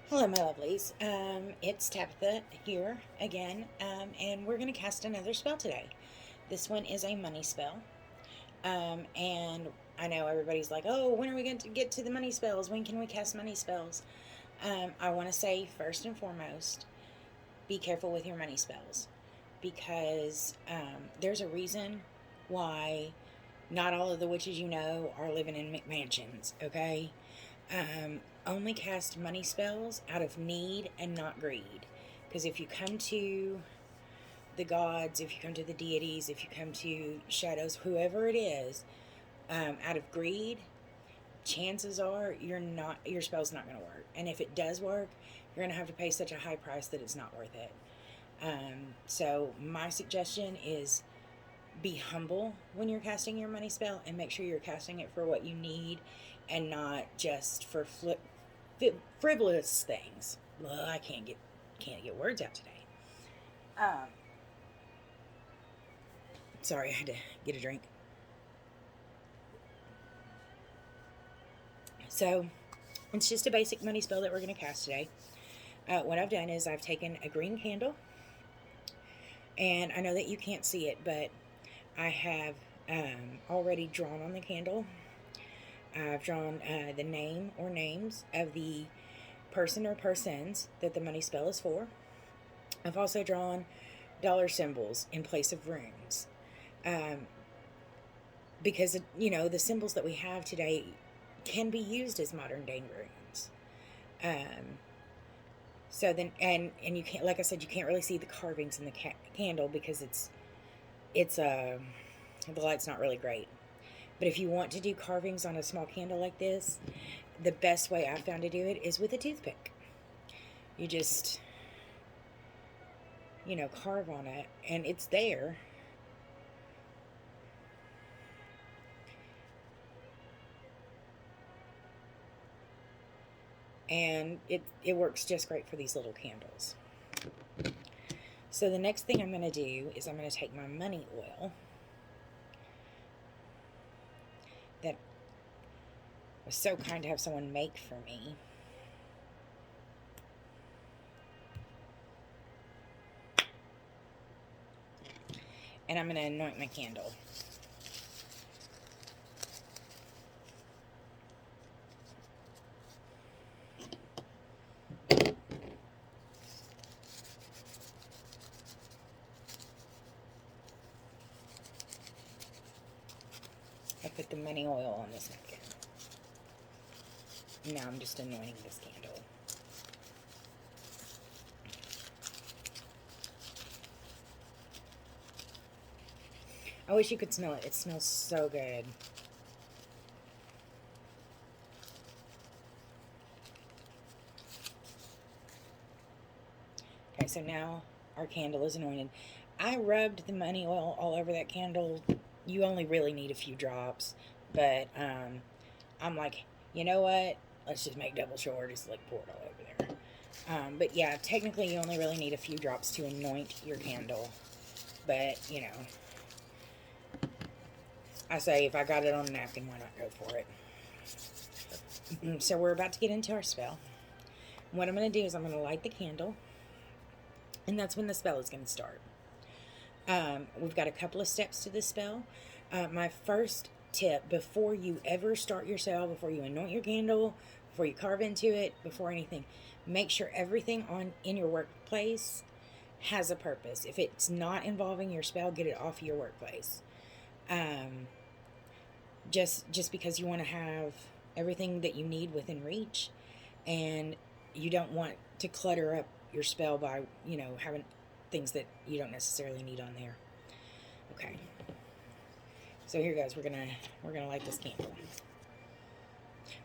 Hello, my lovelies. It's Tabitha here again, and we're going to cast another spell today. This one is a money spell, and I know everybody's like, "Oh, when are we going to get to the money spells? When can we cast money spells?" I want to say first and foremost, be careful with your money spells, because there's a reason why not all of the witches you know are living in McMansions. Okay, only cast money spells out of need and not greed. Because if you come to the gods, if you come to the deities, if you come to shadows, whoever it is, out of greed, chances are your spell's not going to work. And if it does work, you're going to have to pay such a high price that it's not worth it. So my suggestion is be humble when you're casting your money spell and make sure you're casting it for what you need and not just for frivolous things. Well, I can't get words out today. Um, Sorry, I had to get a drink. So it's just a basic money spell that we're going to cast today. What I've done is I've taken a green candle, and I know that you can't see it, but I have already drawn on the candle. I've drawn the name or names of the person or persons that the money spell is for. I've also drawn dollar symbols in place of runes. Um, because, the symbols that we have today can be used as modern day runes. Um, so then, and you can't, like I said, you can't really see the carvings in the candle because it's the light's not really great. But if you want to do carvings on a small candle like this, the best way I've found to do it is with a toothpick. You just, carve on it, and it's there. And it works just great for these little candles. So the next thing I'm going to do is I'm going to take my money oil that was so kind to have someone make for me. And I'm going to anoint my candle. I put the money oil on this neck. Now I'm just anointing this candle. I wish you could smell it. It smells so good. Okay, so now our candle is anointed. I rubbed the money oil all over that candle. You only really need a few drops, but I'm like, you know what? Let's just make double sure. Just like pour it all over there. But yeah, technically you only really need a few drops to anoint your candle. But, I say if I got it on a napkin, why not go for it? So we're about to get into our spell. What I'm going to do is I'm going to light the candle, and that's when the spell is going to start. We've got a couple of steps to this spell. My first tip before you ever start your spell, before you anoint your candle, before you carve into it, before anything, make sure everything in your workplace has a purpose. If it's not involving your spell, get it off your workplace. Just because you want to have everything that you need within reach, and you don't want to clutter up your spell by having things that you don't necessarily need on there. Okay, so here goes. We're gonna light this candle.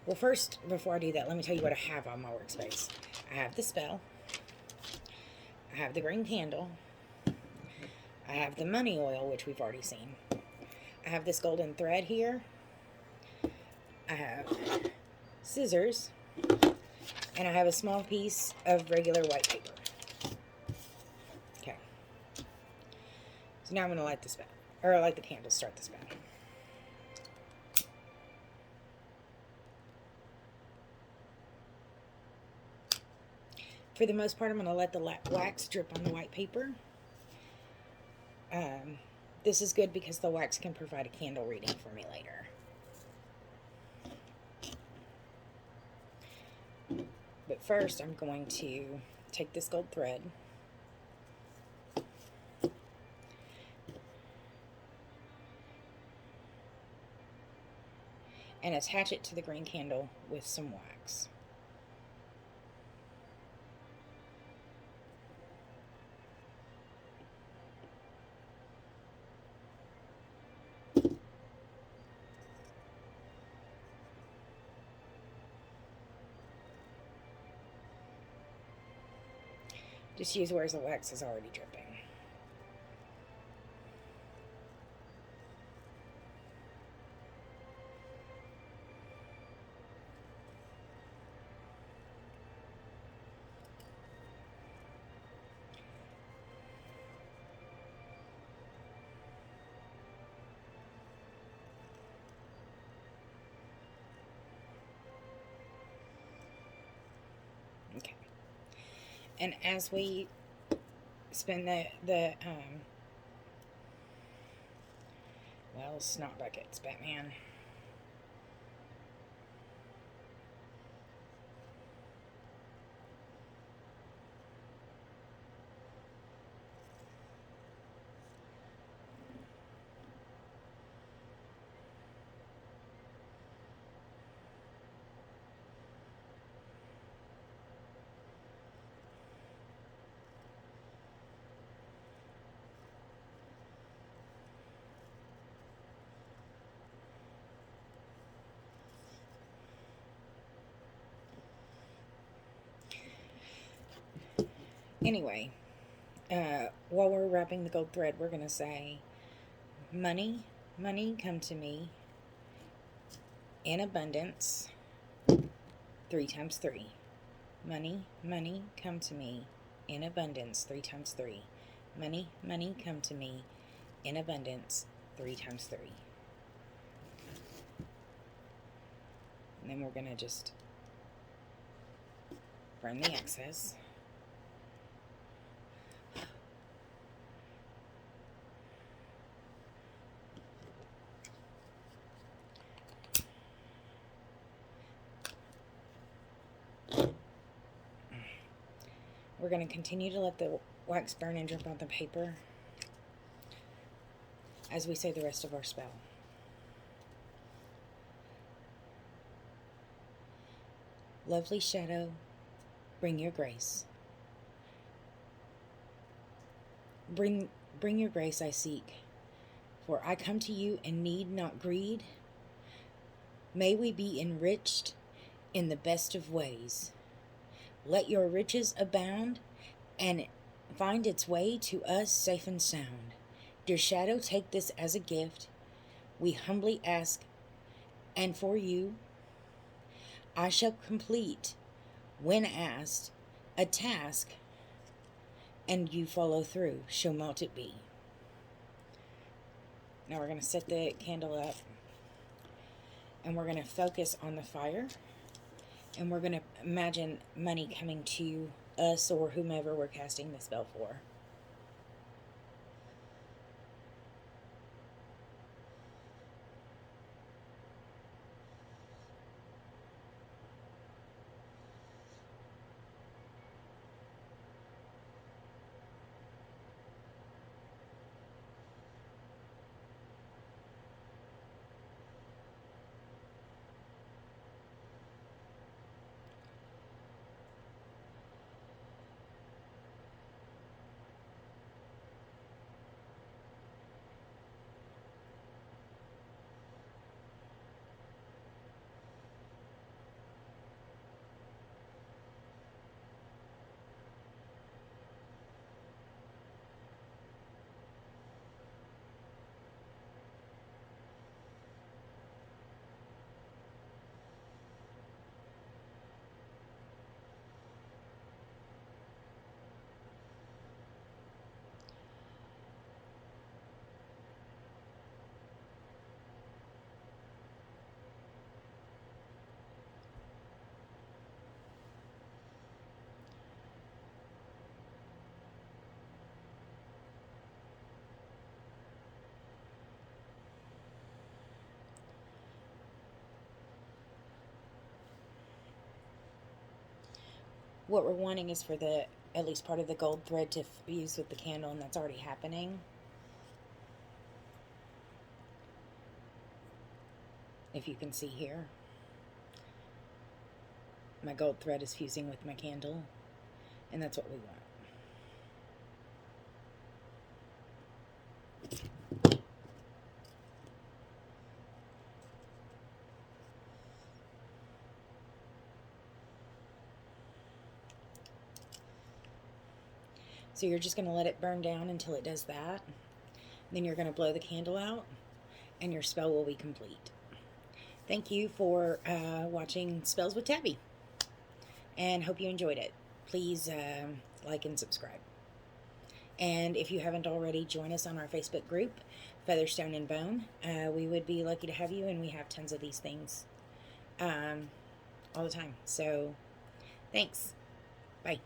Well, first, before I do that, let me tell you what I have on my workspace. I have the spell, I have the green candle, I have the money oil, which we've already seen, I have this golden thread here, I have scissors, and I have a small piece of regular white paper. Okay. So now I'm going to light the spell, or light the candle, start the spell. For the most part, I'm going to let the wax drip on the white paper. This is good because the wax can provide a candle reading for me later. But first, I'm going to take this gold thread and attach it to the green candle with some wax. Just use where the wax is already dripping. Okay. And as we spin well, snot buckets, Batman. Anyway, while we're wrapping the gold thread, we're going to say, money, money, come to me in abundance, 3 times 3. Money, money, come to me in abundance, 3 times 3. Money, money, come to me in abundance, 3 times 3. And then we're going to just burn the excess. We're going to continue to let the wax burn and drip on the paper as we say the rest of our spell. Lovely shadow, bring your grace. Bring your grace I seek, for I come to you and need not greed. May we be enriched in the best of ways. Let your riches abound and find its way to us safe and sound. Dear shadow, take this as a gift. We humbly ask, and for you, I shall complete, when asked, a task, and you follow through. So mote it be. Now we're going to set the candle up, and we're going to focus on the fire. And we're going to imagine money coming to us or whomever we're casting the spell for. what we're wanting is for the, at least part of the gold thread to fuse with the candle, and that's already happening. If you can see here, my gold thread is fusing with my candle, and that's what we want. So you're just going to let it burn down until it does that. Then you're going to blow the candle out, and your spell will be complete. Thank you for watching Spells with Tabby, and hope you enjoyed it. Please like and subscribe. And if you haven't already, join us on our Facebook group, Featherstone and Bone. We would be lucky to have you, and we have tons of these things all the time. So thanks. Bye.